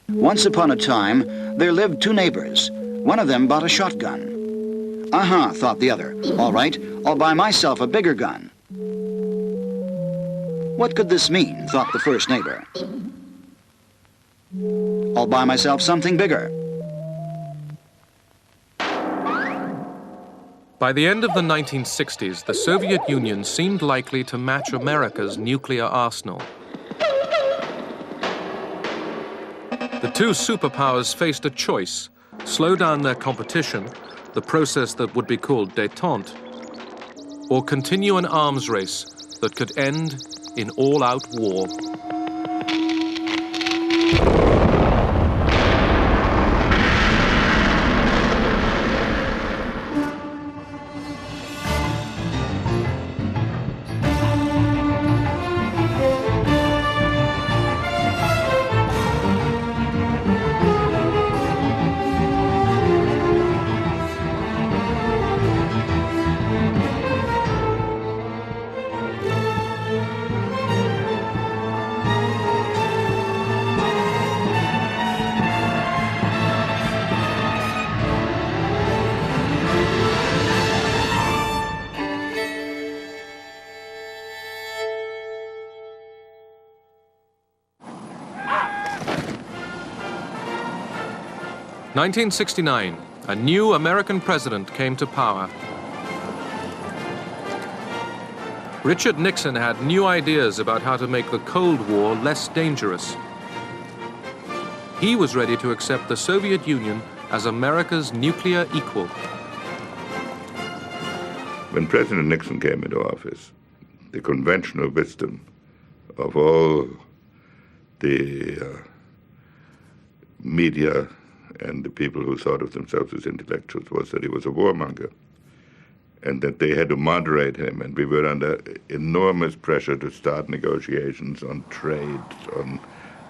Once upon a time, there lived two neighbors. One of them bought a shotgun. Aha, thought the other. All right, I'll buy myself a bigger gun. What could this mean, thought the first neighbor. I'll buy myself something bigger. By the end of the 1960s, the Soviet Union seemed likely to match America's nuclear arsenal. The two superpowers faced a choice: slow down their competition, the process that would be called Detente, or continue an arms race that could end in all-out war. In 1969, a new American president came to power. Richard Nixon had new ideas about how to make the Cold War less dangerous. He was ready to accept the Soviet Union as America's nuclear equal. When President Nixon came into office, the conventional wisdom of all the media and the people who thought of themselves as intellectuals was that he was a warmonger and that they had to moderate him, and we were under enormous pressure to start negotiations on trade, on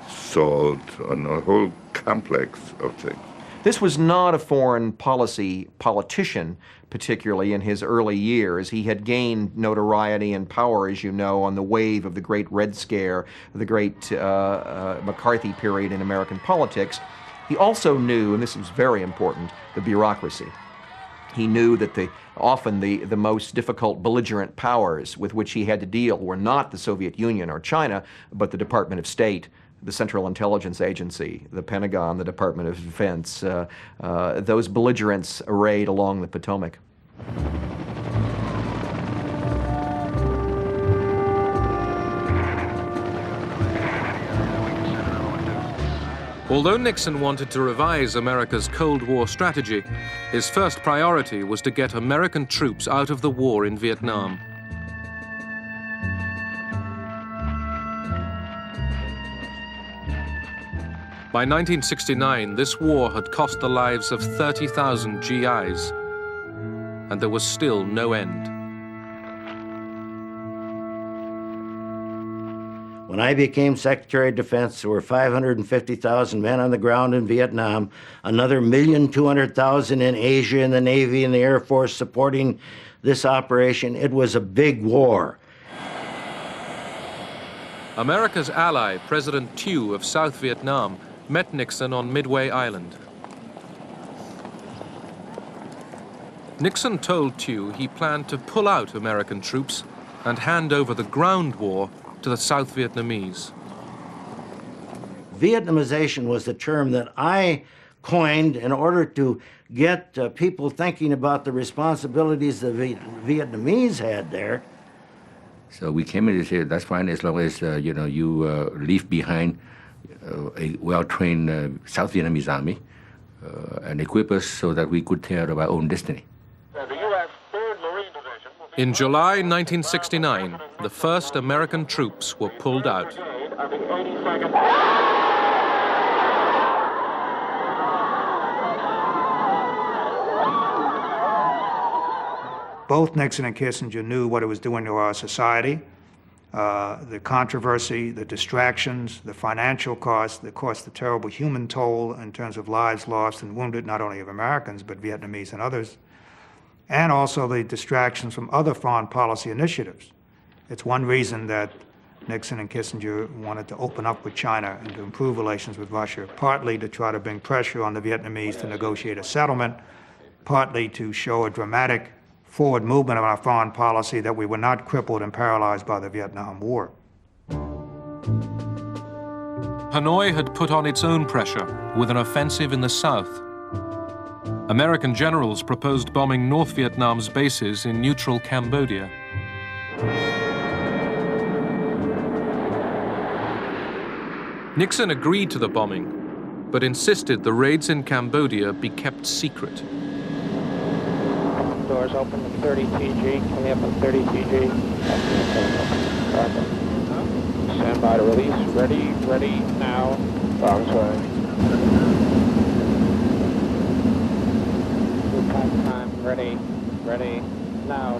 salt, on a whole complex of things. This was not a foreign policy politician, particularly in his early years. He had gained notoriety and power, as you know, on the wave of the Great Red Scare, the Great McCarthy period in American politics. He also knew, and this was very important, the bureaucracy. He knew that often the most difficult belligerent powers with which he had to deal were not the Soviet Union or China, but the Department of State, the Central Intelligence Agency, the Pentagon, the Department of Defense, those belligerents arrayed along the Potomac. Although Nixon wanted to revise America's Cold War strategy, his first priority was to get American troops out of the war in Vietnam. By 1969, this war had cost the lives of 30,000 GIs, and there was still no end. When I became Secretary of Defense, there were 550,000 men on the ground in Vietnam, another 1,200,000 in Asia in the Navy and the Air Force supporting this operation. It was a big war. America's ally, President Thieu of South Vietnam, met Nixon on Midway Island. Nixon told Thieu he planned to pull out American troops and hand over the ground war to the South Vietnamese. Vietnamization was the term that I coined in order to get people thinking about the responsibilities the Vietnamese had there. So we came in and said, that's fine as long as you leave behind a well-trained South Vietnamese army and equip us so that we could take care of our own destiny. In July 1969, the first American troops were pulled out. Both Nixon and Kissinger knew what it was doing to our society, the controversy, the distractions, the financial costs, the terrible human toll in terms of lives lost and wounded, not only of Americans, but Vietnamese and others, and also the distractions from other foreign policy initiatives. It's one reason that Nixon and Kissinger wanted to open up with China and to improve relations with Russia, partly to try to bring pressure on the Vietnamese to negotiate a settlement, partly to show a dramatic forward movement of our foreign policy that we were not crippled and paralyzed by the Vietnam War. Hanoi had put on its own pressure with an offensive in the south. American generals proposed bombing North Vietnam's bases in neutral Cambodia. Nixon agreed to the bombing, but insisted the raids in Cambodia be kept secret. Doors open at 30 TG. Coming up at 30 TG. Stand by to release. Ready now. Bombs way. Time. Ready now.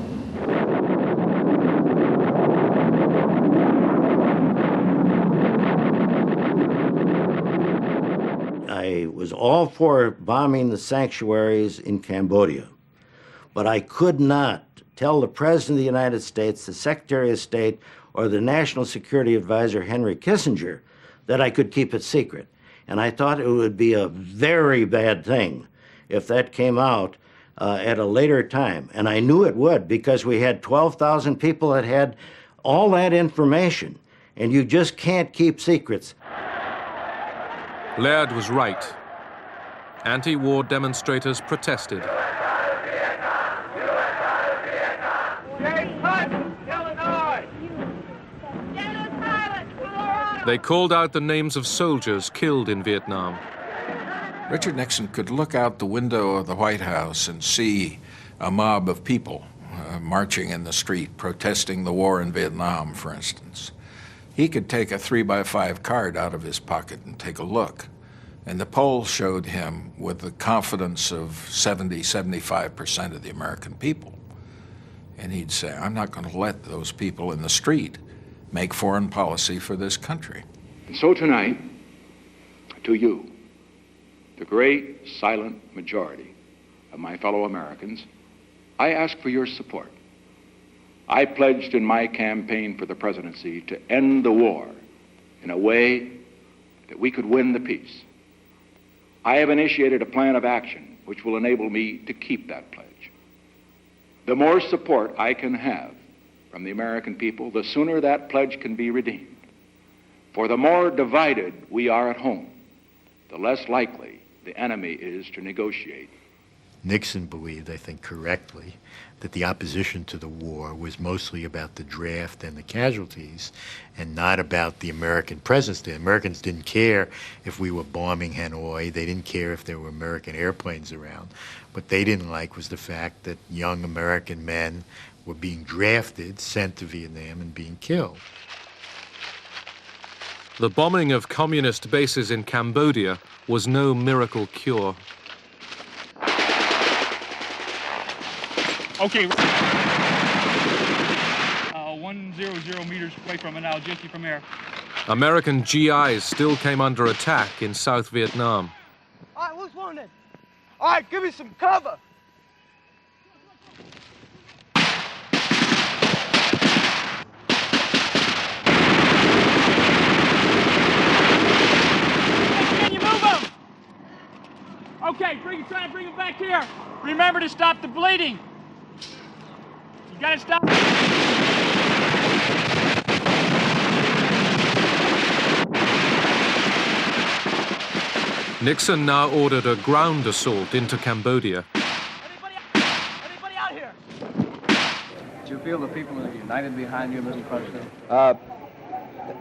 I was all for bombing the sanctuaries in Cambodia, but I could not tell the President of the United States, the Secretary of State, or the National Security Advisor, Henry Kissinger, that I could keep it secret. And I thought it would be a very bad thing if that came out at a later time. And I knew it would, because we had 12,000 people that had all that information, and you just can't keep secrets. Laird was right. Anti-war demonstrators protested. They called out the names of soldiers killed in Vietnam. Richard Nixon could look out the window of the White House and see a mob of people marching in the street, protesting the war in Vietnam, for instance. He could take a 3x5 card out of his pocket and take a look. And the polls showed him with the confidence of 75% of the American people. And he'd say, I'm not going to let those people in the street make foreign policy for this country. And so tonight, to you, the great silent majority of my fellow Americans, I ask for your support. I pledged in my campaign for the presidency to end the war in a way that we could win the peace. I have initiated a plan of action which will enable me to keep that pledge. The more support I can have from the American people, the sooner that pledge can be redeemed. For the more divided we are at home, the less likely the enemy is to negotiate. Nixon believed, I think correctly, that the opposition to the war was mostly about the draft and the casualties and not about the American presence. The Americans didn't care if we were bombing Hanoi. They didn't care if there were American airplanes around. What they didn't like was the fact that young American men were being drafted, sent to Vietnam, and being killed. The bombing of communist bases in Cambodia was no miracle cure. Okay. 100 meters away from it now, Jesse from there. American GIs still came under attack in South Vietnam. All right, who's wounded? All right, give me some cover. Can you move them? Okay, try to bring them back here. Remember to stop the bleeding. You gotta stop. Nixon now ordered a ground assault into Cambodia. Anybody out here? Do you feel the people are united behind you, Mr. President?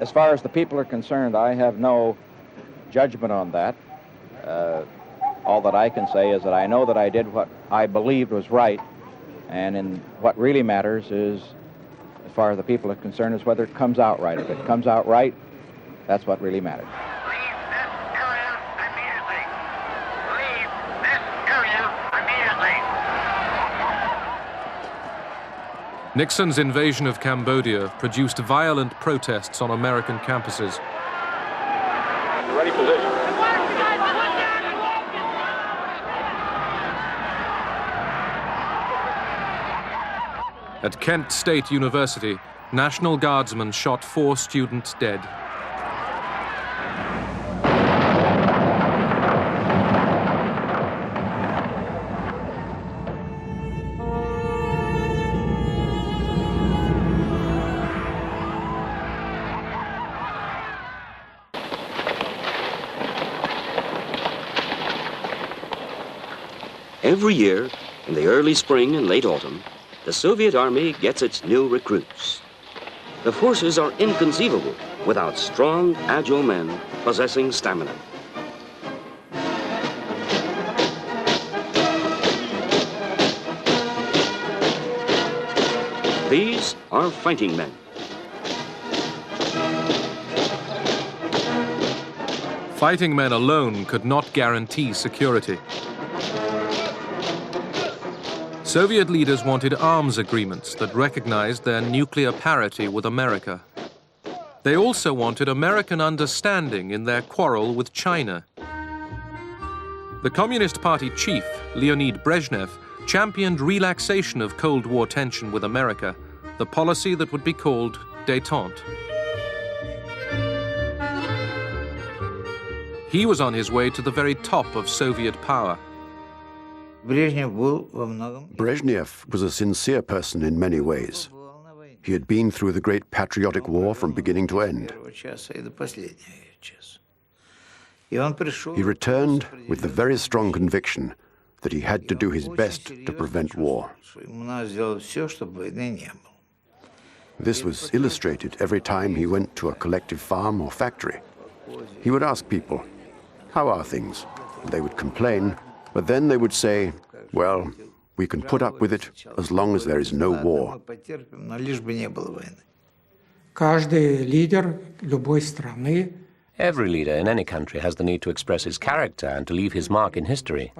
As far as the people are concerned, I have no judgment on that. All that I can say is that I know that I did what I believed was right, and in what really matters is, as far as the people are concerned, is whether it comes out right. If it comes out right, that's what really matters. Nixon's invasion of Cambodia produced violent protests on American campuses. Ready position. At Kent State University, National Guardsmen shot 4 students dead. Every year, in the early spring and late autumn, the Soviet Army gets its new recruits. The forces are inconceivable without strong, agile men possessing stamina. These are fighting men. Fighting men alone could not guarantee security. Soviet leaders wanted arms agreements that recognized their nuclear parity with America. They also wanted American understanding in their quarrel with China. The Communist Party chief, Leonid Brezhnev, championed relaxation of Cold War tension with America, the policy that would be called Detente. He was on his way to the very top of Soviet power. Brezhnev was a sincere person in many ways. He had been through the great patriotic war from beginning to end. He returned with the very strong conviction that he had to do his best to prevent war. This was illustrated every time he went to a collective farm or factory. He would ask people, "How are things?" And they would complain, but then they would say, "Well, we can put up with it as long as there is no war." Every leader in any country has the need to express his character and to leave his mark in history.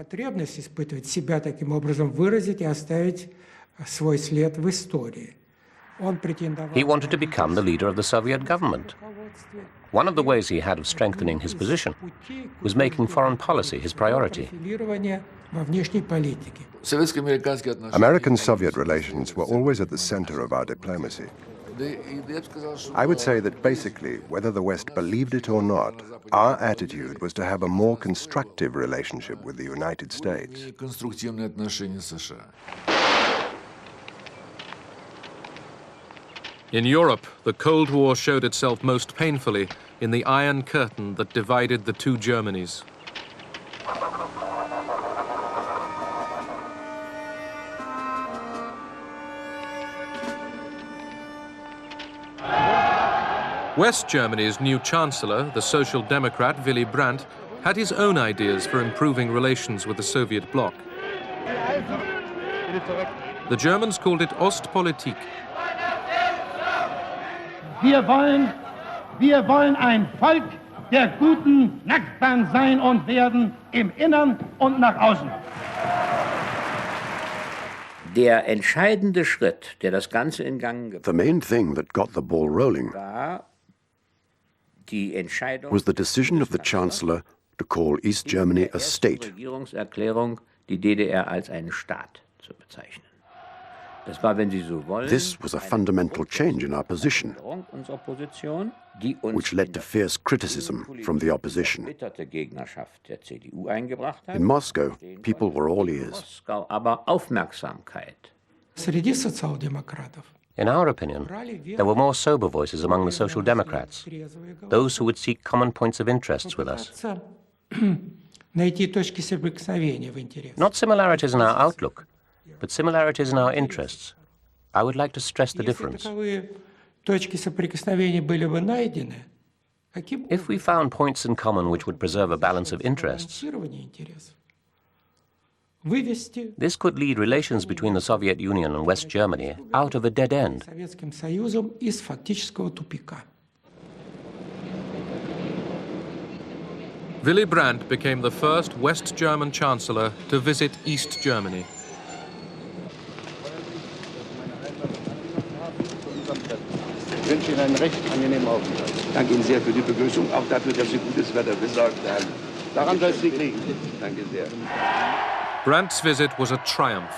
He wanted to become the leader of the Soviet government. One of the ways he had of strengthening his position was making foreign policy his priority. American-Soviet relations were always at the center of our diplomacy. I would say that basically, whether the West believed it or not, our attitude was to have a more constructive relationship with the United States. In Europe, the Cold War showed itself most painfully in the Iron Curtain that divided the two Germanys. West Germany's new chancellor, the Social Democrat Willy Brandt, had his own ideas for improving relations with the Soviet bloc. The Germans called it Ostpolitik. Wir wollen ein Volk der guten Nachbarn sein und werden im Innern und nach außen. Der entscheidende Schritt, der das Ganze in Gang gebracht hat, The main thing that got the ball rolling was the decision of the Chancellor to call East Germany a state. Regierungserklärung, die DDR als einen Staat zu bezeichnen. Das war, wenn Sie so wollen, This was a fundamental change in our position, which led to fierce criticism from the opposition. In Moscow, people were all ears. In our opinion, there were more sober voices among the Social Democrats, those who would seek common points of interest with us. Not similarities in our outlook, but similarities in our interests. I would like to stress the difference. If we found points in common which would preserve a balance of interests, this could lead relations between the Soviet Union and West Germany out of a dead end. Willy Brandt became the first West German chancellor to visit East Germany. Ich wünsche Ihnen einen recht angenehmen Aufenthalt. Ich danke Ihnen sehr für die Begrüßung, auch dafür, dass Sie gutes Wetter besorgt haben. Daran soll es nicht liegen. Danke sehr. Brandt's visit was a triumph.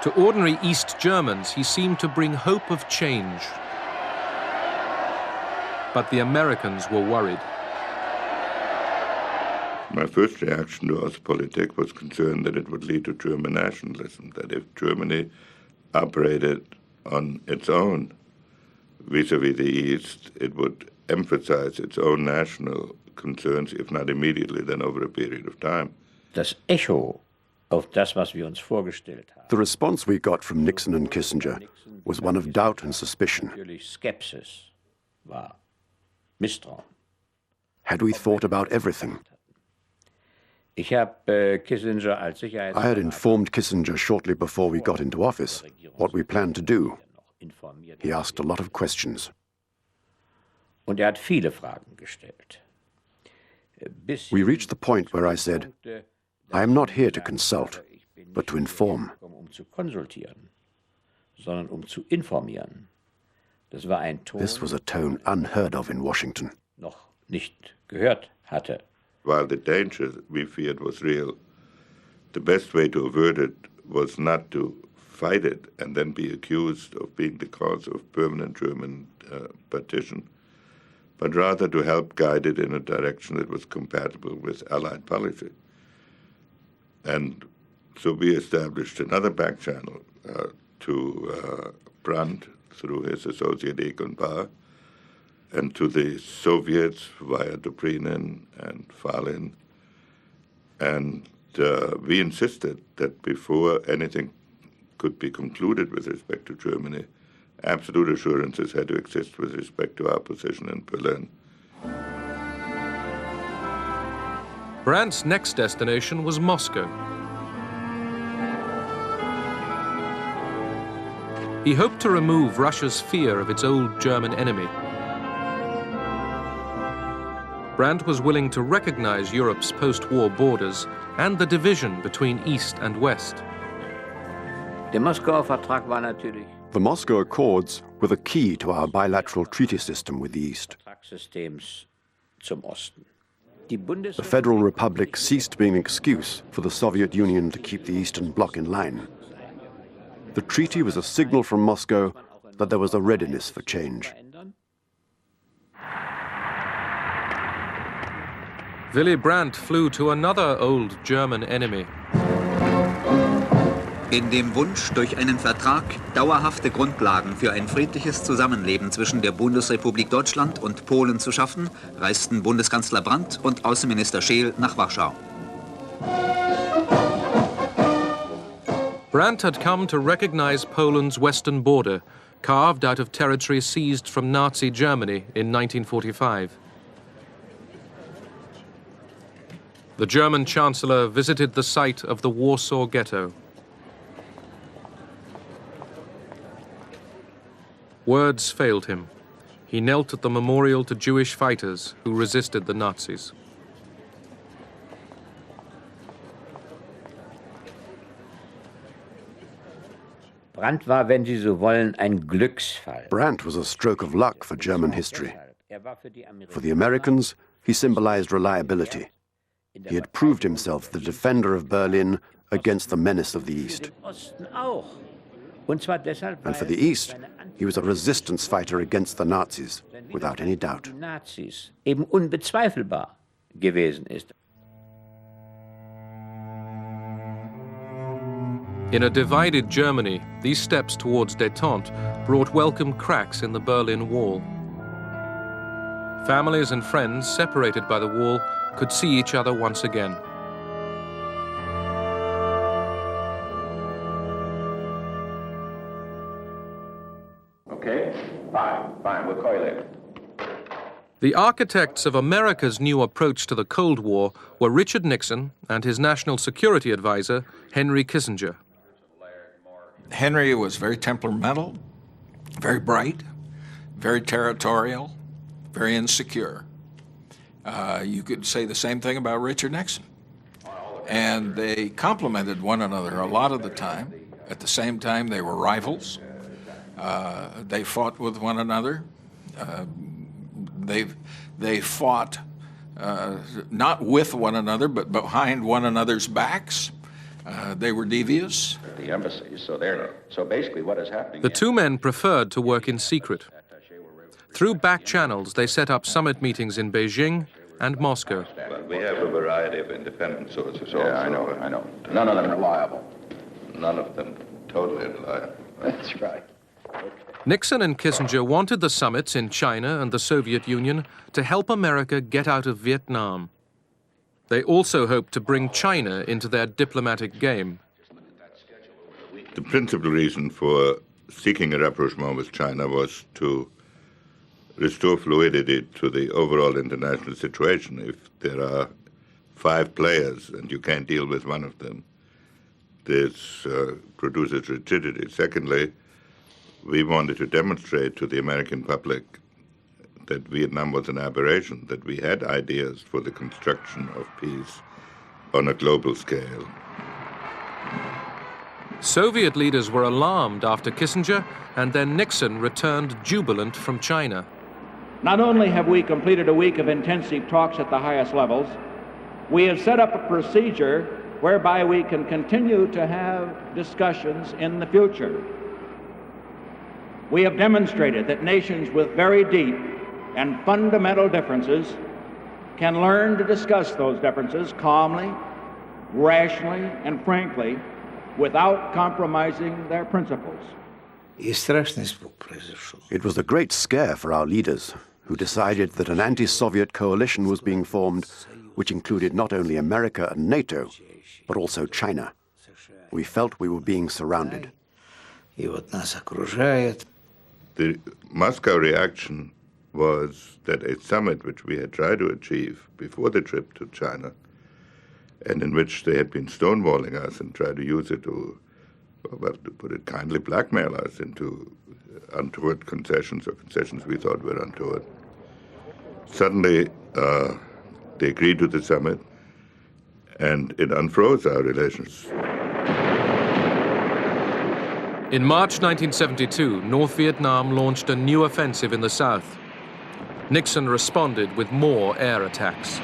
To ordinary East Germans, he seemed to bring hope of change. But the Americans were worried. My first reaction to Ostpolitik was concerned that it would lead to German nationalism, that if Germany operated on its own vis-à-vis the East, it would emphasize its own national concerns, if not immediately, then over a period of time. Das Echo auf das, was wir uns vorgestellt haben. The response we got from Nixon and Kissinger was one of doubt and suspicion. Natürlich Skepsis war, Misstrauen. Had we thought about everything? Ich habe Kissinger als Sicherheitsberater. I had informed Kissinger shortly before we got into office what we planned to do. He asked a lot of questions. Und hat viele Fragen gestellt. We reached the point where I said, I am not here to consult, but to inform. Zu konsultieren, sondern zu informieren. Das war ein Ton, This was a tone unheard of in Washington. Noch nicht gehört hatte. While the danger we feared was real, the best way to avert it was not to fight it and then be accused of being the cause of permanent German partition, but rather to help guide it in a direction that was compatible with Allied policy. And so we established another back channel to Brandt through his associate Egon Bahr, and to the Soviets via Dobrynin and Falin. And we insisted that before anything could be concluded with respect to Germany, absolute assurances had to exist with respect to our position in Berlin. Brandt's next destination was Moscow. He hoped to remove Russia's fear of its old German enemy. Brandt was willing to recognize Europe's post-war borders and the division between East and West. Der Moskauer Vertrag war natürlich The Moscow Accords were the key to our bilateral treaty system with the East. Vertragssystems zum Osten. The Federal Republic ceased being an excuse for the Soviet Union to keep the Eastern Bloc in line. The treaty was a signal from Moscow that there was a readiness for change. Willy Brandt flew to another old German enemy. In dem Wunsch, durch einen Vertrag dauerhafte Grundlagen für ein friedliches Zusammenleben zwischen der Bundesrepublik Deutschland und Polen zu schaffen, reisten Bundeskanzler Brandt und Außenminister Scheel nach Warschau. Brandt had come to recognize Poland's western border, carved out of territory seized from Nazi Germany in 1945. The German Chancellor visited the site of the Warsaw Ghetto. Words failed him. He knelt at the memorial to Jewish fighters who resisted the Nazis. Brandt war, wenn Sie so wollen, ein Glücksfall. Brandt was a stroke of luck for German history. For the Americans, he symbolized reliability. He had proved himself the defender of Berlin against the menace of the East. And for the East, he was a resistance fighter against the Nazis, without any doubt. Nazis eben unbezweifelbar gewesen ist. In a divided Germany, these steps towards détente brought welcome cracks in the Berlin Wall. Families and friends separated by the wall could see each other once again. Okay, fine, we'll call you later. The architects of America's new approach to the Cold War were Richard Nixon and his national security advisor, Henry Kissinger. Henry was very temperamental, very bright, very territorial, very insecure. You could say the same thing about Richard Nixon. And they complemented one another a lot of the time. At the same time, they were rivals. They fought with one another. They fought not with one another, but behind one another's backs. They were devious. The embassies, so basically what is happening... The two men preferred to work in secret. Through back channels, they set up summit meetings in Beijing and Moscow. Well, we have a variety of independent sources also. Yeah, I know. None of them reliable. None of them totally reliable. That's right. Nixon and Kissinger wanted the summits in China and the Soviet Union to help America get out of Vietnam. They also hoped to bring China into their diplomatic game. The principal reason for seeking a rapprochement with China was to restore fluidity to the overall international situation. If there are 5 players and you can't deal with one of them, this produces rigidity. Secondly, we wanted to demonstrate to the American public that Vietnam was an aberration, that we had ideas for the construction of peace on a global scale. Soviet leaders were alarmed after Kissinger, and then Nixon returned jubilant from China. Not only have we completed a week of intensive talks at the highest levels, we have set up a procedure whereby we can continue to have discussions in the future. We have demonstrated that nations with very deep and fundamental differences can learn to discuss those differences calmly, rationally, and frankly, without compromising their principles. It was a great scare for our leaders, who decided that an anti-Soviet coalition was being formed, which included not only America and NATO, but also China. We felt we were being surrounded. The Moscow reaction was that a summit which we had tried to achieve before the trip to China, and in which they had been stonewalling us and tried to use it to, well, to put it kindly, blackmail us into untoward concessions, or concessions we thought were untoward. Suddenly, they agreed to the summit, and it unfroze our relations. In March 1972, North Vietnam launched a new offensive in the south. Nixon responded with more air attacks.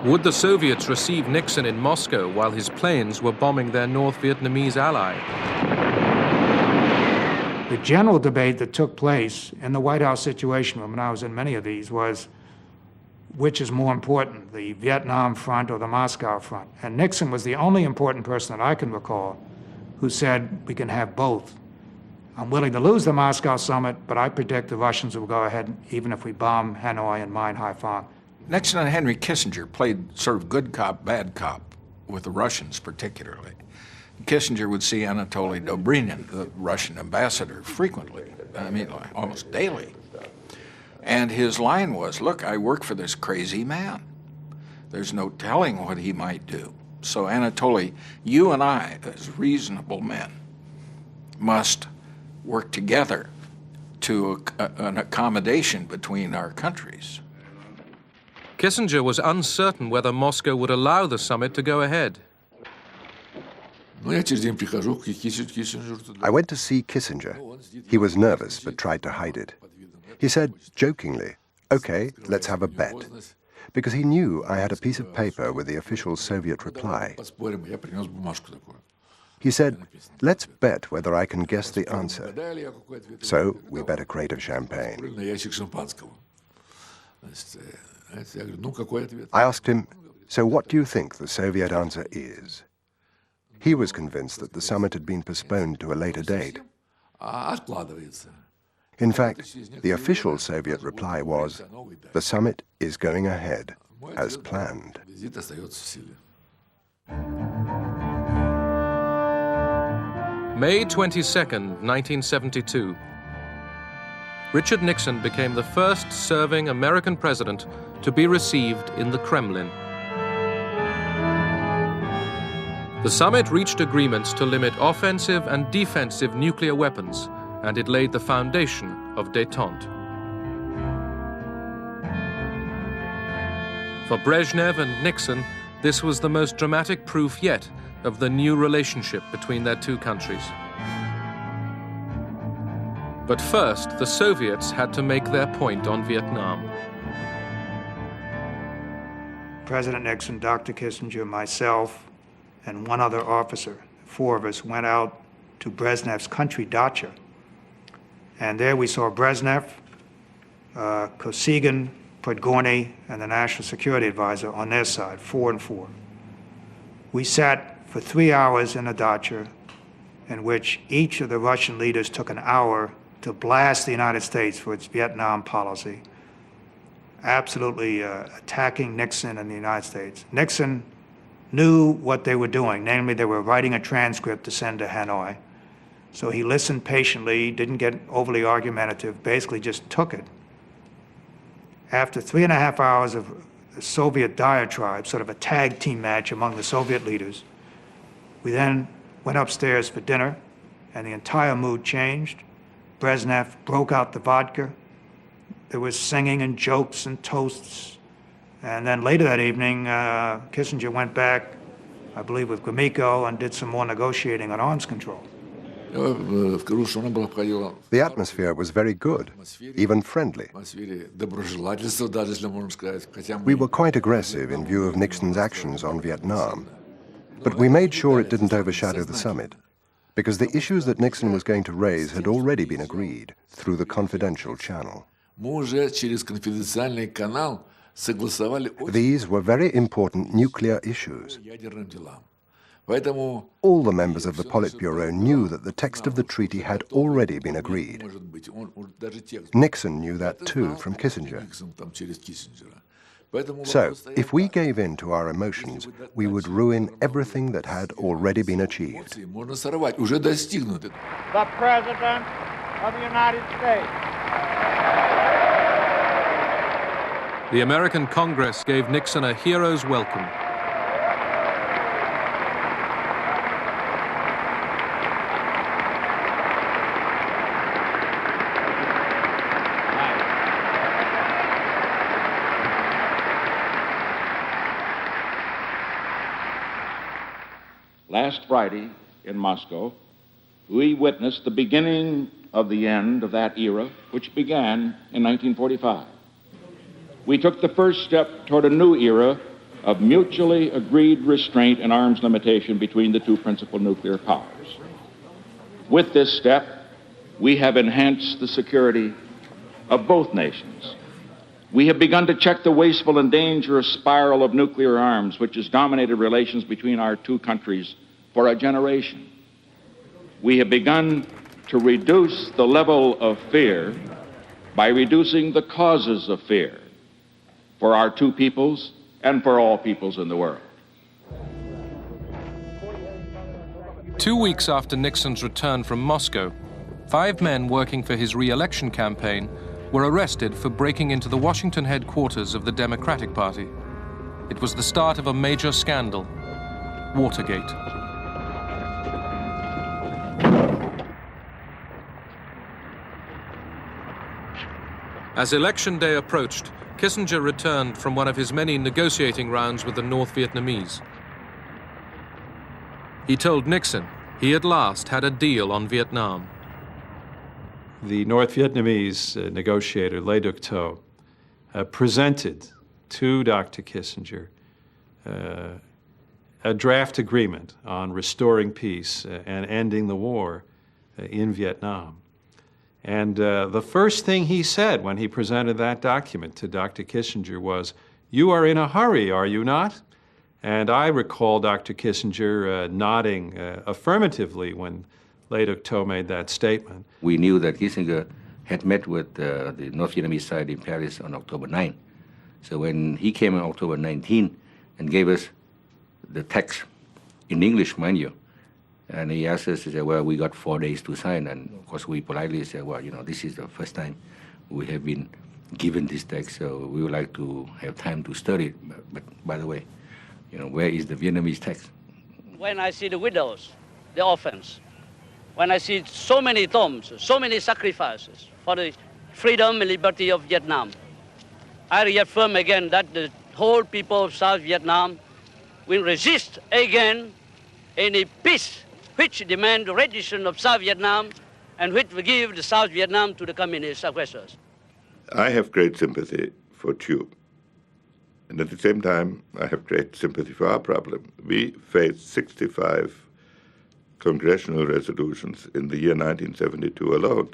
Would the Soviets receive Nixon in Moscow while his planes were bombing their North Vietnamese ally? The general debate that took place in the White House Situation Room, and I was in many of these, was which is more important, the Vietnam front or the Moscow front? And Nixon was the only important person that I can recall who said we can have both. I'm willing to lose the Moscow summit, but I predict the Russians will go ahead even if we bomb Hanoi and mine Haiphong. Nixon and Henry Kissinger played sort of good cop, bad cop with the Russians particularly. Kissinger would see Anatoly Dobrynin, the Russian ambassador, frequently, I mean, almost daily. And his line was, look, I work for this crazy man. There's no telling what he might do. So Anatoly, you and I, as reasonable men, must work together to an accommodation between our countries. Kissinger was uncertain whether Moscow would allow the summit to go ahead. I went to see Kissinger. He was nervous but tried to hide it. He said jokingly, "Okay, let's have a bet," because he knew I had a piece of paper with the official Soviet reply. He said, "Let's bet whether I can guess the answer." So we bet a crate of champagne. I asked him, "So what do you think the Soviet answer is?" He was convinced that the summit had been postponed to a later date. In fact, the official Soviet reply was, "The summit is going ahead, as planned." May 22nd, 1972. Richard Nixon became the first serving American president to be received in the Kremlin. The summit reached agreements to limit offensive and defensive nuclear weapons, and it laid the foundation of Detente. For Brezhnev and Nixon, this was the most dramatic proof yet of the new relationship between their two countries. But first, the Soviets had to make their point on Vietnam. President Nixon, Dr. Kissinger, myself, and one other officer, 4 of us, went out to Brezhnev's country dacha. And there we saw Brezhnev, Kosygin, Podgorny, and the National Security Advisor on their side, 4 and 4. We sat for 3 hours in a dacha in which each of the Russian leaders took an hour to blast the United States for its Vietnam policy, absolutely attacking Nixon and the United States. Nixon knew what they were doing, namely they were writing a transcript to send to Hanoi. So he listened patiently, didn't get overly argumentative, basically just took it. After 3.5 hours of the Soviet diatribe, sort of a tag team match among the Soviet leaders, we then went upstairs for dinner, and the entire mood changed. Brezhnev broke out the vodka. There was singing and jokes and toasts. And then later that evening, Kissinger went back, I believe with Gromyko, and did some more negotiating on arms control. The atmosphere was very good, even friendly. We were quite aggressive in view of Nixon's actions on Vietnam, but we made sure it didn't overshadow the summit, because the issues that Nixon was going to raise had already been agreed through the confidential channel. These were very important nuclear issues. All the members of the Politburo knew that the text of the treaty had already been agreed. Nixon knew that too from Kissinger. So, if we gave in to our emotions, we would ruin everything that had already been achieved. The President of the United States. The American Congress gave Nixon a hero's welcome. Last Friday in Moscow, we witnessed the beginning of the end of that era, which began in 1945. We took the first step toward a new era of mutually agreed restraint and arms limitation between the two principal nuclear powers. With this step, we have enhanced the security of both nations. We have begun to check the wasteful and dangerous spiral of nuclear arms, which has dominated relations between our two countries for a generation. We have begun to reduce the level of fear by reducing the causes of fear for our two peoples and for all peoples in the world. 2 weeks after Nixon's return from Moscow, 5 men working for his re-election campaign were arrested for breaking into the Washington headquarters of the Democratic Party. It was the start of a major scandal, Watergate. As election day approached, Kissinger returned from one of his many negotiating rounds with the North Vietnamese. He told Nixon he at last had a deal on Vietnam. The North Vietnamese negotiator, Le Duc Tho, presented to Dr. Kissinger a draft agreement on restoring peace and ending the war in Vietnam. And the first thing he said when he presented that document to Dr. Kissinger was, "You are in a hurry, are you not?" And I recall Dr. Kissinger nodding affirmatively when Le Duc Tho made that statement. We knew that Kissinger had met with the North Vietnamese side in Paris on October 9. So when he came on October 19 and gave us the text in English, mind you, and he asked us, he said, well, we got 4 days to sign. And of course, we politely said, well, this is the first time we have been given this text, so we would like to have time to study it. But by the way, where is the Vietnamese text? When I see the widows, the orphans, when I see so many tombs, so many sacrifices for the freedom and liberty of Vietnam, I reaffirm again that the whole people of South Vietnam will resist again any peace which demand the rendition of South Vietnam and which will give the South Vietnam to the communist aggressors. I have great sympathy for Thieu. And at the same time, I have great sympathy for our problem. We faced 65 congressional resolutions in the year 1972 alone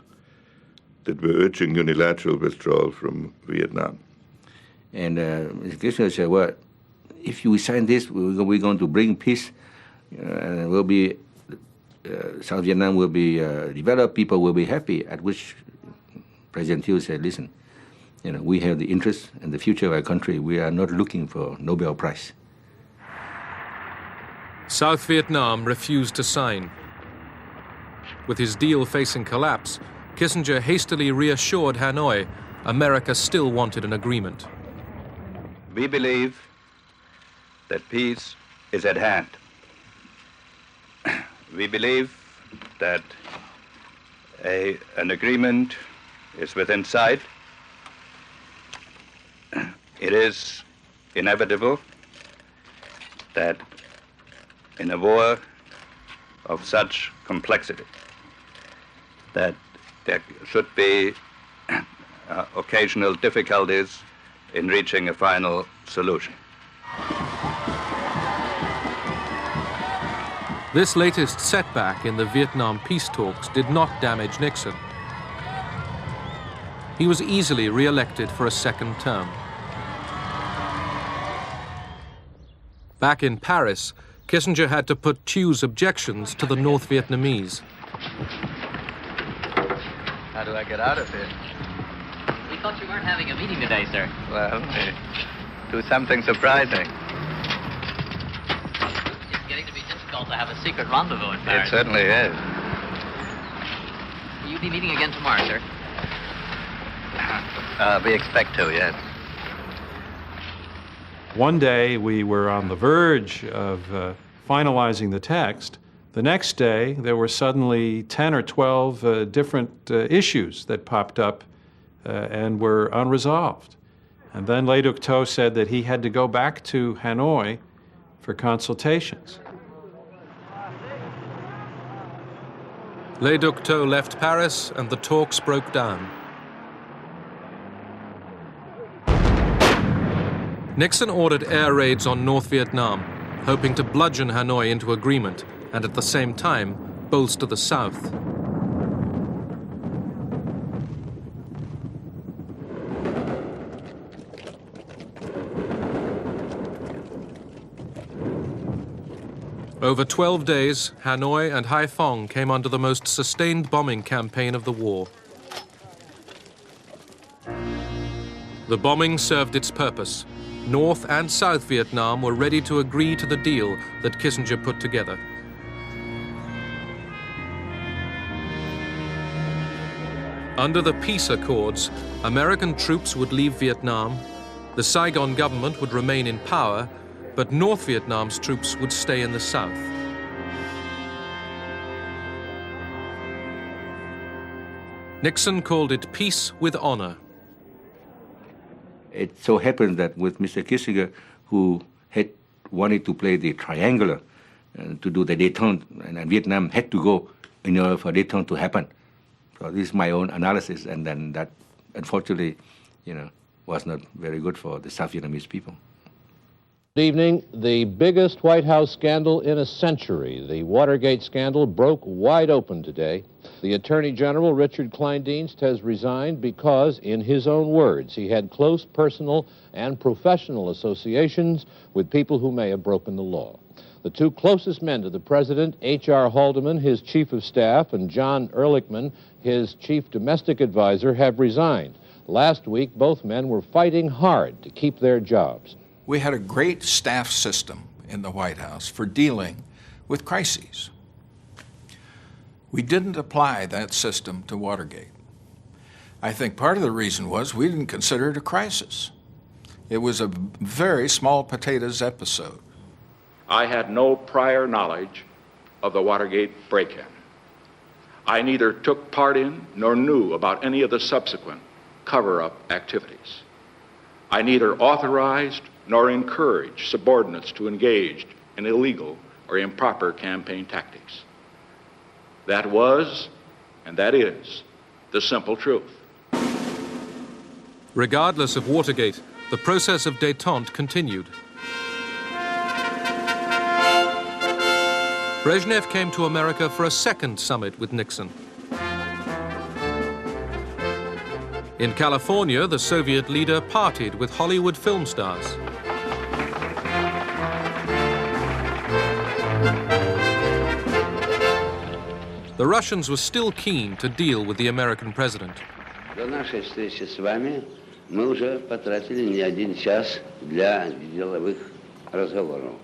that were urging unilateral withdrawal from Vietnam. And Mr. Kissinger said, well, if you sign this, we're going to bring peace, and we'll be, South Vietnam will be developed, people will be happy, at which President Thieu said, listen, we have the interest and the future of our country. We are not looking for Nobel Prize. South Vietnam refused to sign. With his deal facing collapse, Kissinger hastily reassured Hanoi America still wanted an agreement. We believe that peace is at hand. We believe that an agreement is within sight. It is inevitable that in a war of such complexity, that there should be occasional difficulties in reaching a final solution. This latest setback in the Vietnam peace talks did not damage Nixon. He was easily re-elected for a second term. Back in Paris, Kissinger had to put Thieu's objections to the North Vietnamese. How do I get out of here? We thought you weren't having a meeting today, sir. Well, do something surprising. It's getting to be difficult to have a secret rendezvous in Paris. It certainly is. Will you be meeting again tomorrow, sir? We expect to, yes. One day we were on the verge of finalizing the text. The next day there were suddenly 10 or 12 different issues that popped up and were unresolved. And then Le Duc Tho said that he had to go back to Hanoi for consultations. Le Duc Tho left Paris and the talks broke down. Nixon ordered air raids on North Vietnam, hoping to bludgeon Hanoi into agreement and at the same time bolster the South. Over 12 days, Hanoi and Haiphong came under the most sustained bombing campaign of the war. The bombing served its purpose. North and South Vietnam were ready to agree to the deal that Kissinger put together. Under the peace accords, American troops would leave Vietnam, the Saigon government would remain in power, but North Vietnam's troops would stay in the South. Nixon called it peace with honor. It so happened that with Mr. Kissinger, who had wanted to play the triangular, to do the détente, and Vietnam had to go in order for détente to happen. So this is my own analysis, and then that, unfortunately, was not very good for the South Vietnamese people. Good evening. The biggest White House scandal in a century, the Watergate scandal, broke wide open today. The Attorney General, Richard Kleindienst, has resigned because, in his own words, he had close personal and professional associations with people who may have broken the law. The two closest men to the president, H.R. Haldeman, his chief of staff, and John Ehrlichman, his chief domestic advisor, have resigned. Last week, both men were fighting hard to keep their jobs. We had a great staff system in the White House for dealing with crises. We didn't apply that system to Watergate. I think part of the reason was we didn't consider it a crisis. It was a very small potatoes episode. I had no prior knowledge of the Watergate break-in. I neither took part in nor knew about any of the subsequent cover-up activities. I neither authorized nor encouraged subordinates to engage in illegal or improper campaign tactics. That was And that is the simple truth. Regardless of Watergate, the process of détente continued. Brezhnev came to America for a second summit with Nixon. In California, the Soviet leader partied with Hollywood film stars. The Russians were still keen to deal with the American president. До нашей встречи с вами мы уже потратили не один час для деловых разговоров.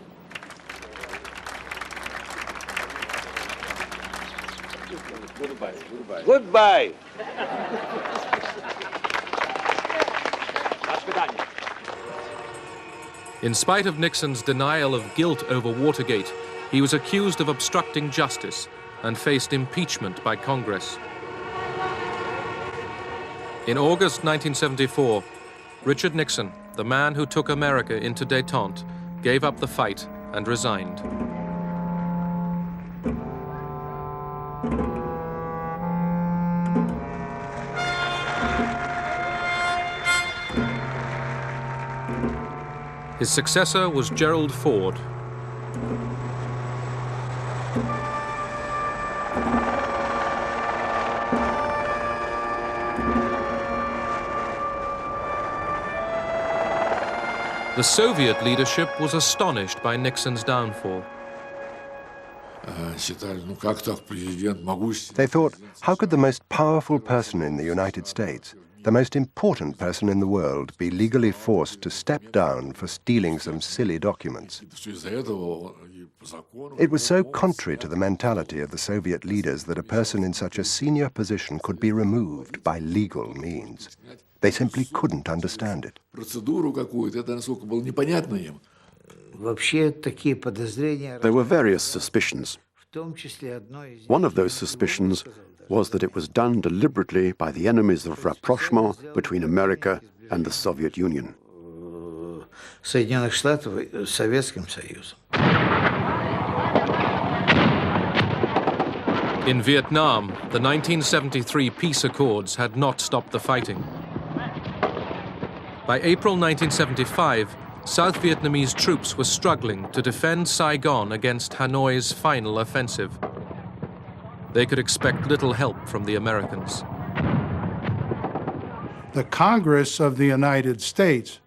Goodbye. In spite of Nixon's denial of guilt over Watergate, he was accused of obstructing justice and faced impeachment by Congress. In August 1974, Richard Nixon, the man who took America into détente, gave up the fight and resigned. His successor was Gerald Ford. The Soviet leadership was astonished by Nixon's downfall. They thought, how could the most powerful person in the United States, the most important person in the world, be legally forced to step down for stealing some silly documents? It was so contrary to the mentality of the Soviet leaders that a person in such a senior position could be removed by legal means. They simply couldn't understand it. There were various suspicions. One of those suspicions was that it was done deliberately by the enemies of rapprochement between America and the Soviet Union. In Vietnam, the 1973 peace accords had not stopped the fighting. By April 1975, South Vietnamese troops were struggling to defend Saigon against Hanoi's final offensive. They could expect little help from the Americans. The Congress of the United States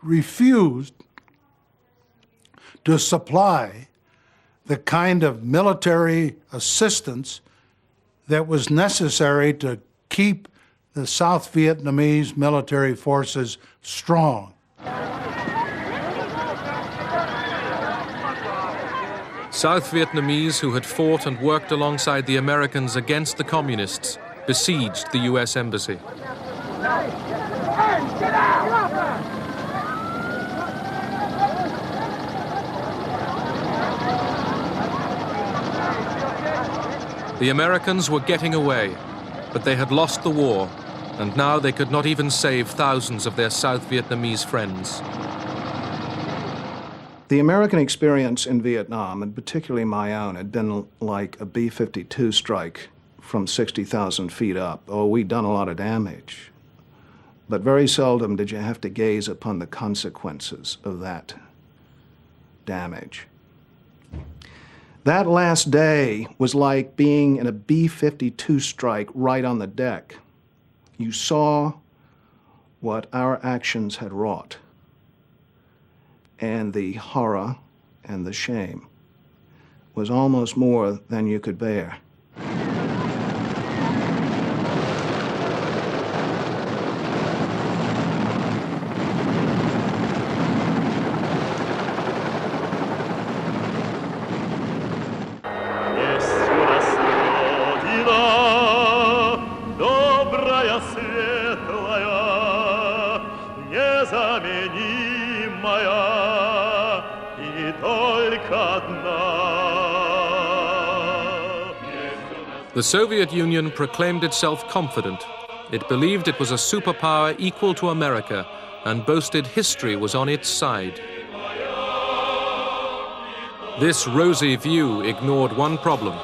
refused to supply the kind of military assistance that was necessary to keep the South Vietnamese military forces strong. South Vietnamese who had fought and worked alongside the Americans against the communists besieged the U.S. Embassy. The Americans were getting away, but they had lost the war, and now they could not even save thousands of their South Vietnamese friends. The American experience in Vietnam, and particularly my own, had been like a B-52 strike from 60,000 feet up. Oh, we'd done a lot of damage. But very seldom did you have to gaze upon the consequences of that damage. That last day was like being in a B-52 strike right on the deck. You saw what our actions had wrought, and the horror and the shame was almost more than you could bear. The Soviet Union proclaimed itself confident. It believed it was a superpower equal to America and boasted history was on its side. This rosy view ignored one problem.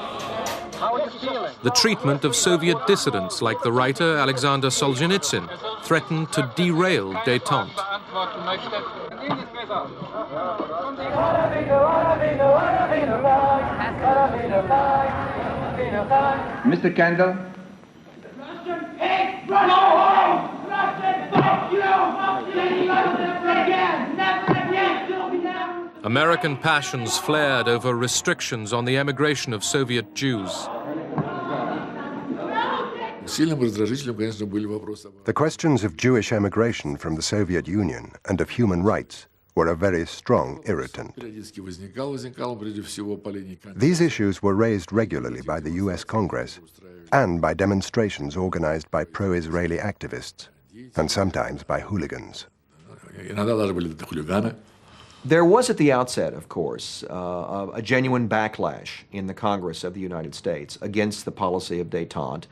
How are you feeling? The treatment of Soviet dissidents like the writer Alexander Solzhenitsyn threatened to derail Detente. Mr. Kendall? Hey, Russian! Go home! Russian, fuck you! Never again! Never again! American passions flared over restrictions on the emigration of Soviet Jews. The questions of Jewish emigration from the Soviet Union and of human rights were a very strong irritant. These issues were raised regularly by the US Congress and by demonstrations organized by pro-Israeli activists, and sometimes by hooligans. There was at the outset, of course, a genuine backlash in the Congress of the United States against the policy of détente,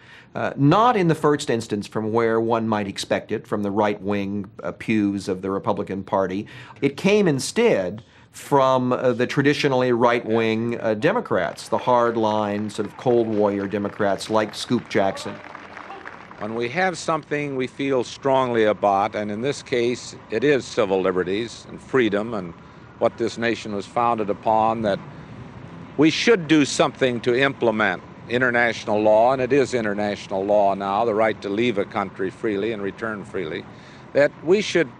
not in the first instance from where one might expect it, from the right-wing pews of the Republican Party. It came instead from the traditionally right-wing Democrats, the hard-line, sort of Cold Warrior Democrats like Scoop Jackson. When we have something we feel strongly about, and in this case it is civil liberties and freedom and what this nation was founded upon, that we should do something to implement international law, and it is international law now, the right to leave a country freely and return freely, that we should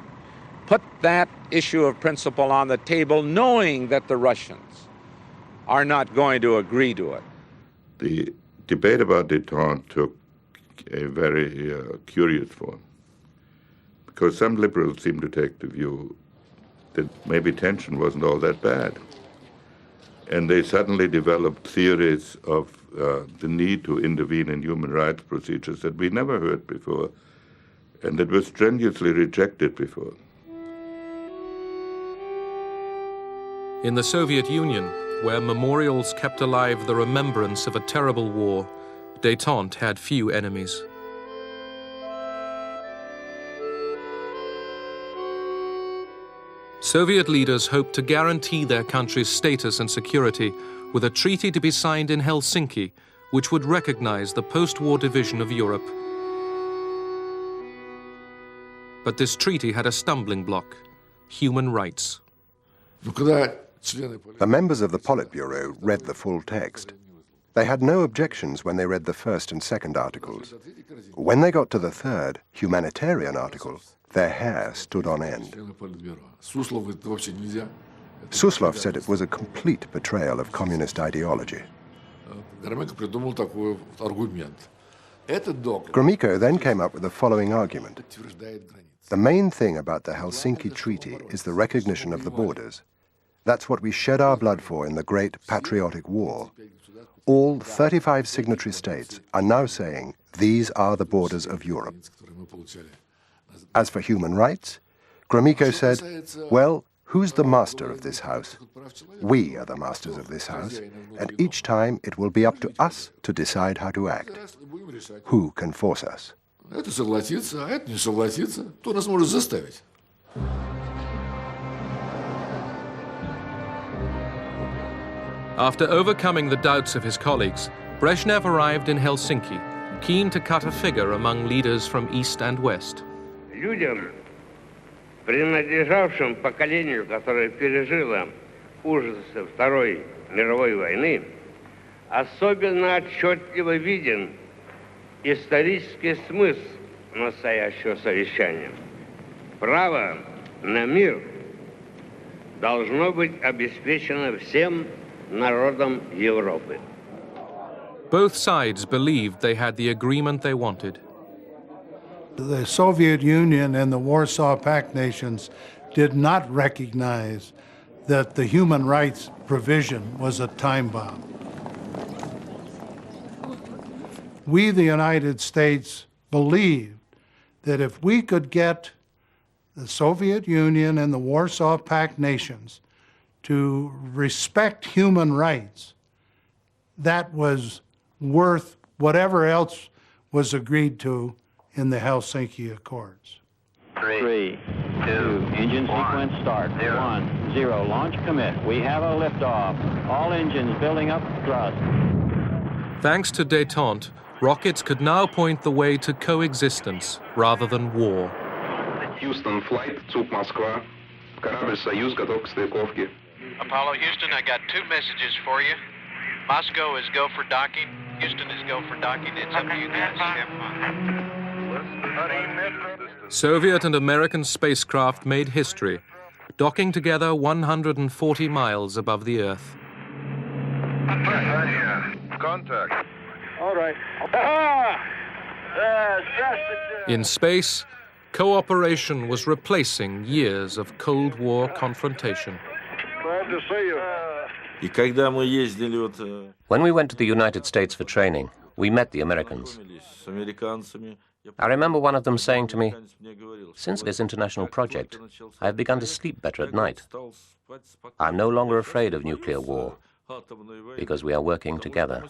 put that issue of principle on the table knowing that the Russians are not going to agree to it. The debate about détente took a very curious form, because some liberals seem to take the view that maybe tension wasn't all that bad. And they suddenly developed theories of the need to intervene in human rights procedures that we never heard before and that were strenuously rejected before. In the Soviet Union, where memorials kept alive the remembrance of a terrible war, Detente had few enemies. Soviet leaders hoped to guarantee their country's status and security with a treaty to be signed in Helsinki, which would recognize the post-war division of Europe. But this treaty had a stumbling block: human rights. The members of the Politburo read the full text. They had no objections when they read the first and second articles. When they got to the third, humanitarian article, their hair stood on end. Suslov said it was a complete betrayal of communist ideology. Gromyko then came up with the following argument. The main thing about the Helsinki Treaty is the recognition of the borders. That's what we shed our blood for in the Great Patriotic War. All 35 signatory states are now saying these are the borders of Europe. As for human rights, Gromyko said, well, who's the master of this house? We are the masters of this house, and each time it will be up to us to decide how to act. Who can force us? After overcoming the doubts of his colleagues, Brezhnev arrived in Helsinki, keen to cut a figure among leaders from East and West. Людям, принадлежавшим поколению, которое пережило ужасы Второй мировой войны, особенно отчетливо виден исторический смысл настоящего совещания. Право на мир должно быть обеспечено всем народам Европы. Both sides believed they had the agreement they wanted. The Soviet Union and the Warsaw Pact nations did not recognize that the human rights provision was a time bomb. We, the United States, believed that if we could get the Soviet Union and the Warsaw Pact nations to respect human rights, that was worth whatever else was agreed to in the Helsinki Accords. 3, 2, engine sequence start. 1, 0, launch commit. We have a liftoff. All engines building up thrust. Thanks to Detente, rockets could now point the way to coexistence rather than war. Houston flight, Zug Moskva. Корабль «Союз» готов к стыковке. Apollo Houston, I got two messages for you. Moscow is go for docking. Houston is go for docking. It's up to you guys. Have fun. Soviet and American spacecraft made history, docking together 140 miles above the Earth. Contact. All right. In space, cooperation was replacing years of Cold War confrontation. Glad to see you. When we went to the United States for training, we met the Americans. I remember one of them saying to me, "Since this international project, I have begun to sleep better at night. I'm no longer afraid of nuclear war, because we are working together."